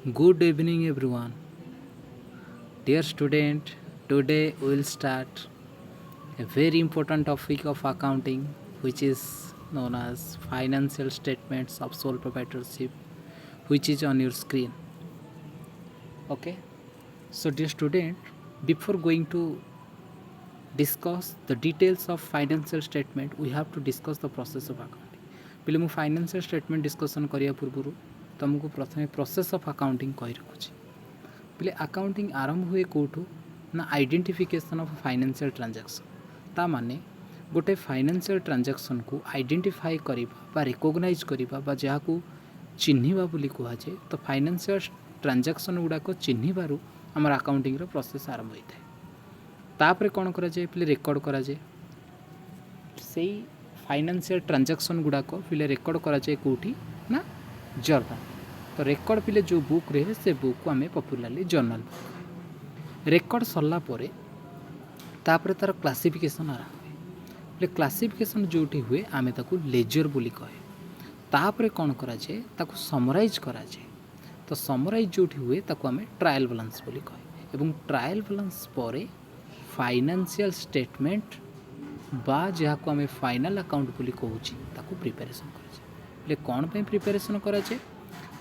Good evening, everyone. Dear student, today we will start a very important topic of accounting, which is known as financial statements of sole proprietorship, which is on your screen. Okay. So, dear student, before going to discuss the details of financial statement, we have to discuss the process of accounting. पहले ମୁଁ financial statement discussion करिया पूर्व तुमको प्रथम process of accounting कही रखुଛି पहले accounting आरंभ हुए कौटू ना आइडेंटिफिकेशन ऑफ फाइनेंशियल ट्रांजैक्शन ता माने गोटे फाइनेंशियल ट्रांजैक्शन को आइडेंटिफाई करबा रिकॉग्नाइज करबा बा जहाँ को चिन्हिबा बोली कहुए तो फाइनेंशियल ट्रांजैक्शन गुड़ाक चिन्हिबारु आमर अकाउंटिंग रो प्रोसेस आरंभ होता है तापर कौन करा जाए पहले रेकर्ड करा जाए से फाइनेंशियल ट्रांजैक्शन गुड़ाक पहले रेकर्ड करा जाए कौटी ना जर्नल तो रेकर्ड पहले जो बुक रहे से बुक को आम पपुलारली जर्नल रेकर्ड सरला तापर तार क्लासिफिकेशन आरंभ हुए क्लासिफिकेशन जो हुए आम ताकू लेजर बोली कहे तापर कौन करा जाए ताकू समराइज करा जाए तो समराइज जो हुए ताकू आम ट्रायल बैलेंस बोली कहे एवं ट्रायल बैलेंस पर फाइनेंशियल स्टेटमेंट बा जहाँ को आम फाइनाल अकाउंट बोली कहूँ ताकू प्रिपेरेसन कर कौन पे प्रिपेरेसन करा जाए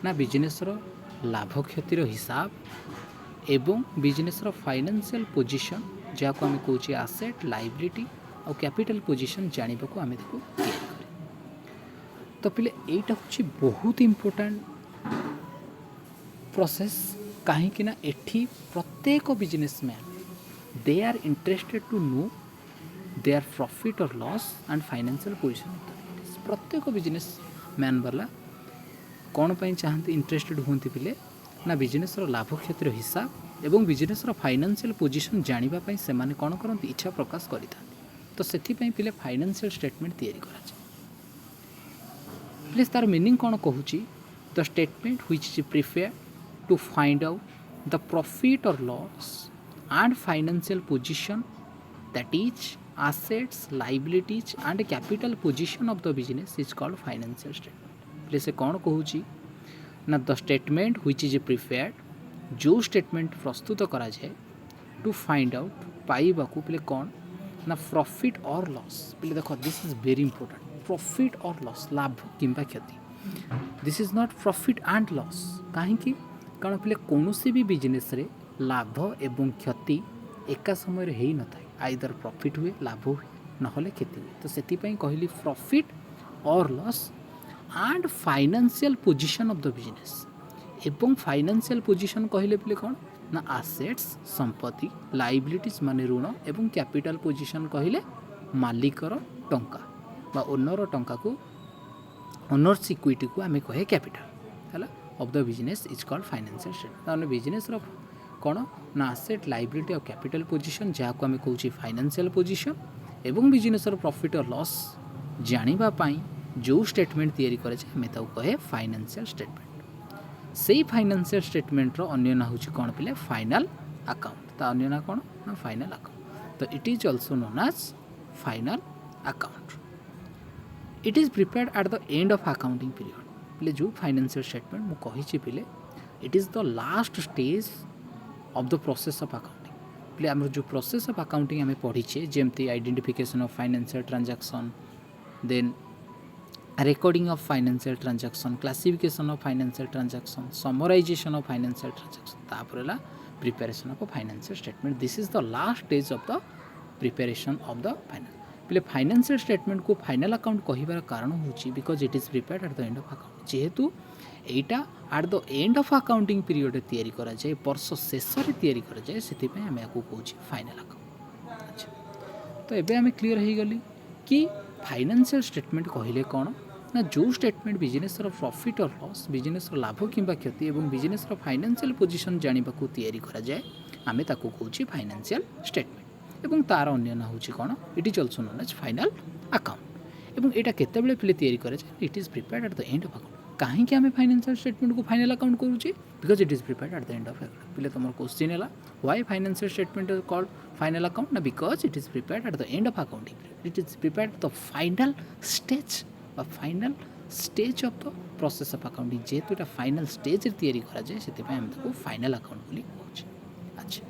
ना बिजनेस लाभ क्षतिर हिसाब एवं बिजनेस फाइनेंशियल पोजीशन जहाँ को आम कहे आसेट लाइबिलिटी और कैपिटल पोजीशन जानवा को आम तो पहले यहीटा हूँ बहुत इम्पोर्टाट प्रोसेस कहीं एठी प्रत्येक businessman they are interested to know their profit और लॉस एंड फाइनेंशियल पोजीशन प्रत्येक बिजनेस मैन वाला कौन पाई चाहते इंटरेस्टेड होती पिले ना बिजनेस लाभ क्षतिर हिसाब एवं बिजनेस फाइनेंशियल पोजीशन जानापी से कौन करती इच्छा प्रकाश करता तो से पिले फाइनेंशियल स्टेटमेंट तैयारी करा प्लीज तार मीनिंग कौन कहूँ the statement which is prepared to find out the profit और loss and financial position that is assets liabilities and capital position of the business is called financial statement play से कौन कहूँ ना the statement which is prepared जो statement प्रस्तुत करा जाए to find out पाइबा को पहले कौन ना प्रॉफिट और लॉस पहले देखो this is very important profit और लॉस लाभ किंबा क्षति this is not profit and loss कहीं कारण पहले कौन भी बिजनेस रे लाभ एवं क्षति एका समय हो न था आइदर प्रॉफिट हुए लाभ हुए ना क्षति हुए तो से कहली प्रॉफिट और loss and financial position of the business एवं फाइनेंशियल पोजीशन कहले पे कौन ना आसेट्स संपत्ति लाइबिलिटीज माने ऋण एवं कैपिटल पोजीशन कहले मालिकर टंका बा ओनर टंका को ओनर्स इक्विटी को आम कहे कैपिटल है of the business is called financial statement business कौन ना आसेट लाइबिलिटी और कैपिटल पोजीशन जहाँ को आम कहे फाइनेंशियल पोजीशन एवं बिजनेस प्रॉफिट और लॉस जानापी जो स्टेटमेंट तैयारी करे आम कहे फाइनेंशियल स्टेटमेंट से फाइनेंशियल स्टेटमेंट अन्य ना हूँ कौन पे फाइनाल अकाउंट तो अन्य ना कौन ना फाइनाल अकाउंट तो it is also known as final account it is prepared at the end of accounting period पे जो फाइनेंशियल स्टेटमेंट मुझे कही पे it is the last stage of the process of accounting पे आम जो प्रोसेस ऑफ अकाउंटिंग आम पढ़ीचे जमती identification of financial transaction then recording of financial transaction classification of financial transaction summarization of financial transaction तापरेला preparation of a financial statement this is the last stage of the preparation of the final पहले financial statement को final account कहबार कारण होची because it is prepared at the end of account जेहेतु एटा eight the end of accounting period तैयारी करा जाए वर्ष शेष में तैयारी करा जाए से आम या कहूँ फाइनल अकाउंट अच्छा तो एबे आम क्लीयर हो गली कि फाइनेंशियल स्टेटमेंट कहले कौन ना जो स्टेटमेंट बिजनेस प्रॉफिट और लॉस बिजनेस लाभ किंबा क्षति एवं बिजनेस फाइनेंशियल पोजीशन जानिबा को तैयारी करा जाए आमे ताको कहूँ फाइनेंशियल स्टेटमेंट एवं तार अन्य ना हूँ कौन it is also known as final account एवं यहाँ केतबेले पे तैयारी करा जाए it is prepared at the end of account कहीं आम फाइनेंशियल स्टेटमेंट को फाइनाल अकाउंट करुचे because it is prepared at the end of account पे तुम क्वेश्चन है why financial statement is called final account ना because it is prepared at the end of accounting it is prepared the final stage final stage of the process of accounting जेहेतु एटा final stage रे तैयारी करा जाए से आम ताको final account बोली कहूँ। अच्छा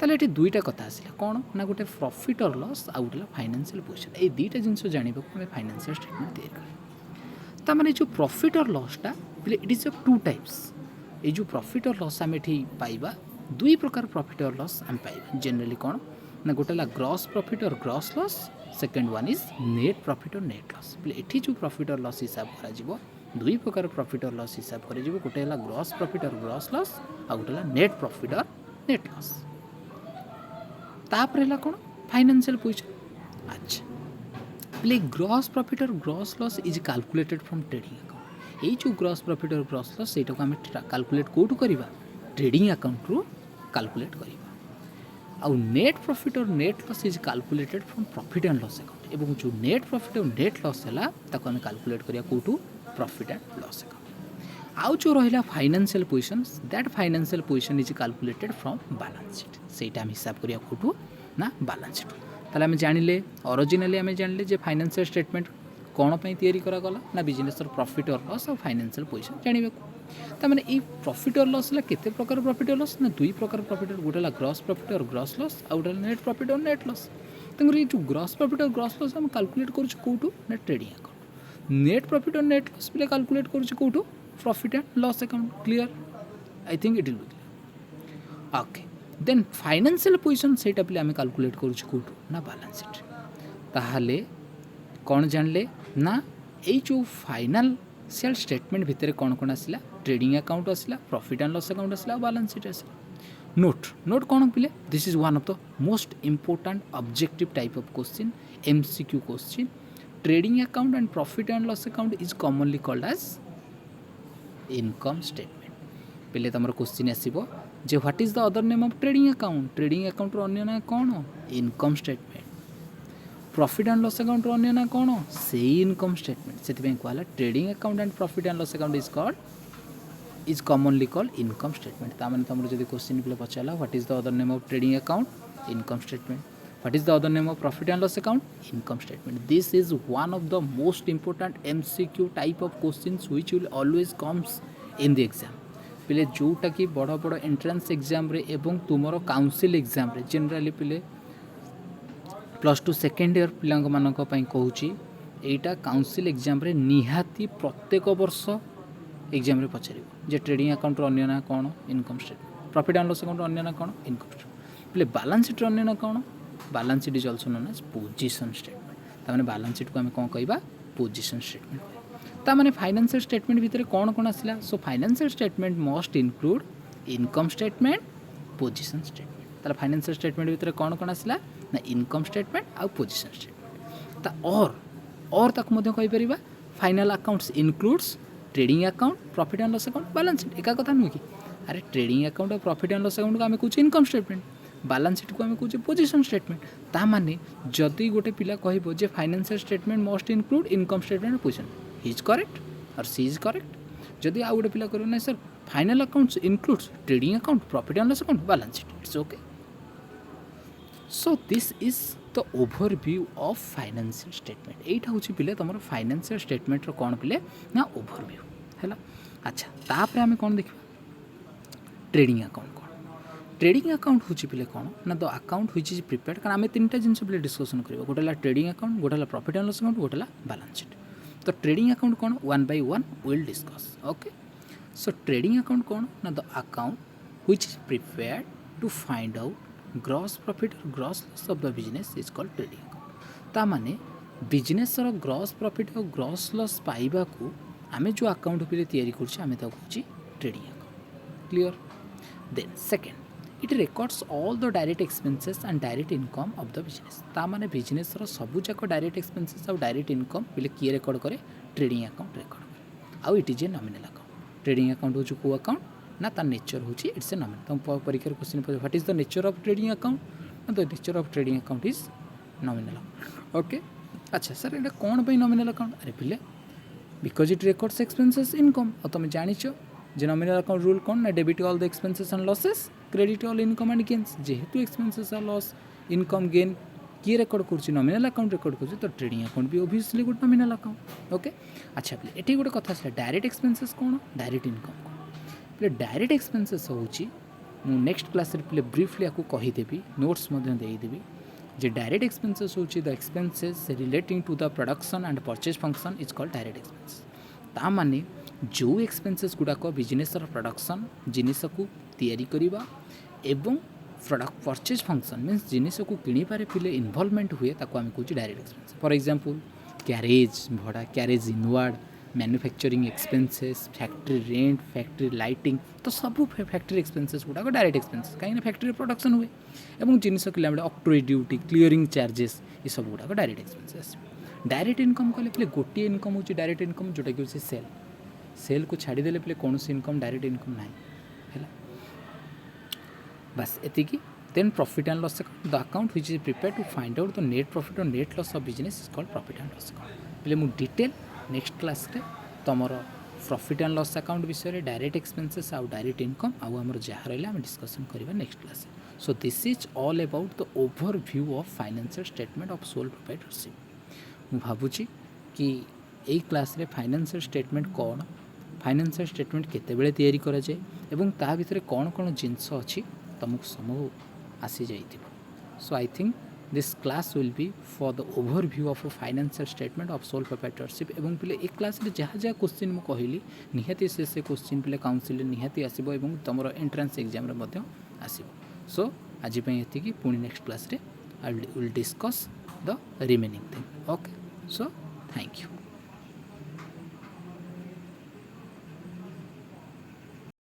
ताले ये दुईटा कथा आसला कौन ना गोटे प्रॉफिट और लॉस आउ गोटे फाइनेंशियल पोजिशन ये दुईटा जिनस जानवा आम फाइनेंशियल स्टेटमेंट तैयारी कर ताने जो प्रॉफिट और लॉसटा it is of two types ये जो प्रॉफिट और लॉस आम ये पाइबा दुई प्रकार प्रॉफिट और लॉस आम पाइबा जनरली कौन ना गोटे ग्रॉस प्रॉफिट और gross loss second one is net profit और नेट लॉस एठी जो प्रॉफिट और लॉस हिसाब करा दुई प्रकार प्रॉफिट और लॉस हिसाब कर गोटे ग्रॉस प्रॉफिट और ग्रॉस लॉस आ गोटे नेट प्रॉफिट और नेट लॉस तापर है कौन फाइनेंशियल पोजिशन। अच्छा बोले ग्रॉस प्रॉफिट और gross loss is calculated from trading account ये जो ग्रॉस प्रॉफिट और ग्रॉस लॉस से आम कैलकुलेट कौटू करवा ट्रेडिंग अकाउंट रू कैलकुलेट करवा आउ नेट प्रॉफिट और net loss is calculated from profit and loss account एवं जो नेट प्रॉफिट और नेट लॉस है आम कैलकुलेट करिया कौटू प्रॉफिट एंड लॉस अकाउंट आउ जो रहा financial position that financial position is calculated from balance sheet सेटा हम हिसाब करिया कौटू ना बैलेंस शीट ताले आम जानिले ओरिजिनली आम जानिले जे फाइनेंशियल स्टेटमेंट कौन पर तैयारी करागला ना बिजनेस प्रॉफिट और लॉस और फाइनेंशियल पोजिशन जानवा ताने ये प्रॉफिट और लॉस केते प्रकार प्रॉफिट और लॉस ना दुई प्रकार प्रॉफिट और गोटे ग्रॉस प्रॉफिट और ग्रॉस लॉस आ गोटे नेट प्रॉफिट और नेट लॉस तेणु ये जो ग्रॉस प्रॉफिट और ग्रॉस लॉस हम कैलकुलेट करूँ ना ट्रेडिंग अकाउंट नेट प्रॉफिट और नेट लॉस भी कैलकुलेट करूँ profit and loss account clear I think it will be clear okay then financial position सेटा पे आम कैलकुलेट करूँ ना बैलेंस शीट ताहले कौन जानले ना ये जो फाइनेंशियल स्टेटमेंट भितर कौन कौन आसला ट्रेडिंग अकाउंट आसला प्रॉफिट एंड लॉस अकाउंट आसला बैलेंस शीट आसला नोट नोट कौन पिले this is one of the most important objective type of question MCQ question trading account and profit and loss account is commonly called as income statement पहले तुम question आसो जे what is the other name of trading account अन्य ना कौन income statement profit and loss account अन्य ना कौन से इनकम स्टेटमेंट से कहला trading account and profit and loss account is commonly called income statement तामाने तुम जब क्वेश्चन पे पचारा what is the other name of trading account income statement what is the other name of profit and loss account income statement this is one of the most important MCQ type of questions which will always comes in the exam पिले जोटा कि बड़ बड़ entrance exam रे एवं तुमर council exam रे generally पिले प्लस टू सेकेंड ईयर पिला कहूँ यहाँ काउंसिल एग्जाम रे निहाती प्रत्येक वर्ष एग्जाम रे पचार जे ट्रेडिंग अकाउंट अन्य ना कौन income statement profit and loss account अन्य ना कौन इनकम स्टेटमेंट बोले बैलेंस शीट अन्य ना कौन balance sheet is also known as position statement ताने बैलेंस शीट को आम कौन कहवा पोजीशन स्टेटमेंट ताने फाइनेंशियल स्टेटमेंट भितर कौन कौन आसला so financial statement must include income statement position statement ताले फाइनेंशियल स्टेटमेंट भितर कौन कौन आसला ना इनकम स्टेटमेंट आउ पोजीशन स्टेटमेंट ता और ताक मध्य कहि परिबा final accounts includes trading account profit and loss account balance sheet एका कथा नुह कि अरे ट्रेडिंग अकाउंट और प्रॉफिट एंड लॉस अकाउंट को आम कहे इनकम स्टेटमेंट बैलेंस शीट को आम कहे पोजीशन स्टेटमेंट ता माने जदि गोटे पिला कहबो जे financial statement must include income statement and position he is correct और सी इज करेक्ट जदि आउ गोटे पिला करो ना sir final accounts includes trading account profit and loss account balance sheet it's okay so this is the overview of financial statement एटा हूँ पिले तुम फाइनेंशियल स्टेटमेंट कौन पिले ना ओवरव्यू है। अच्छा तापर आम कौन देखा ट्रेडिंग अकाउंट कौन ट्रेडिंग अकाउंट हूँ पिले कौन ना the account which is prepared कारण आम तीन जिन पे डिस्कसन कर गोटे ट्रेडिंग अकाउंट गोटे प्रॉफिट एंड लॉस अकाउंट गोटे बैलेंस शीट तो ट्रेडिंग अकाउंट कौन one by one will discuss okay so trading account कौन ना the account which is prepared to find out gross profit और gross loss of the business is called trading account ता माने business gross profit और gross loss पाइबा को आमे जो अकाउंट पे तैयारी करछे आमे ता कहूची trading account clear then second it records all the direct expenses and direct income of the business ता माने बिजनेस सबू जाक डायरेक्ट एक्सपेंसेस और डायरेक्ट इनकम पहले किए रेकर्ड करे ट्रेडिंग अकाउंट रेकर्ड करे आउ it is a nominal account trading account हो को अकाउंट ना तार नेचर हूँ इट्स ए नॉमिनल तुम परीक्षा क्वेश्चन पचार what is the nature of trading account the nature of trading account is nominal okay अच्छा सर ये कौन पे नॉमिनल अकाउंट अरे पिले because it records expenses income और तुम जानिच जे नॉमिनल अकाउंट रूल कौन ना debit all the expenses and losses credit all income and gains जेहेतु expenses are loss income gain किए रेकर्ड कर नॉमिनल अकाउंट रेकर्ड कर तो ट्रेडिंग अकाउंट भी ओबियसली गोटे नॉमिनल अकाउंट ओके। अच्छा पे ये गोटे कथा आसा डायरेक्ट एक्सपेंसेस कौन डायरेक्ट इनकम कौन पे डायरेक्ट एक्सपेंसेस होची मु नेक्स्ट क्लास रे पे ब्रीफली आपको कहीदेवी नोट्स देदेवी जे डायरेक्ट एक्सपेंसेस होची the expenses relating to the production and purchase function is called direct expense ता माने जो एक्सपेंसेस गुड़ाक बिजनेस प्रोडक्शन जिनिस को तैयारी करवा एवं प्रोडक्ट परचेज फंक्शन मीन्स जिनिस को किणीबारे पिले इनवॉल्वमेंट हुए ताको आम कौच direct expense for example carriage भड़ा carriage inward manufacturing expenses factory rent factory lighting तो सब फैक्ट्री एक्सपेंसेस गुड़ाक डायरेक्ट एक्सपेंसेस कहीं फैक्ट्री प्रोडक्शन हुए और जिनिस कि ऑक्ट्रोई ड्यूटी क्लीयरिंग चार्जेस ये सब गुड़ाक डायरेक्ट एक्सपेंसेस डायरेक्ट इनकम कहले पे गोटे इनकम हो डायरेक्ट इनकम जोटा कि हूँ सेल सेल को छाड़देले पे कौन इनकम डायरेक्ट इनकम ना है बस एतिकी then profit and loss account the account which is prepare to find out the net profit और net loss of business is called profit and loss account पहले मु डिटेल नेक्स्ट क्लास रे तुमर profit and loss account विषय direct expenses आउ direct income आउ आमर जहाँ रहा आम डिस्कसन करवा next class. So this is all about the overview of financial statement of sole proprietorship मु भावुची कि यही क्लास रे फाइनेंशियल स्टेटमेंट कौन फाइनेंशियल स्टेटमेंट केतेबेले तैयारी करा जाए एवं ता भितर कौन कौन जिनस अच्छी तुमको समूह आसी जाइए। So I think this class will be for the overview of a financial statement of sole proprietorship एवं पे एक क्लास रे जहाँ जहाँ क्वेश्चन मुझे कहली निहाती से क्वेश्चन पे काउंसिल निहाती आसब और तुम एंट्रांस एग्जाम आसब। सो आज ये पुणी नेक्स्ट क्लास रे I will discuss the remaining thing okay. So thank you.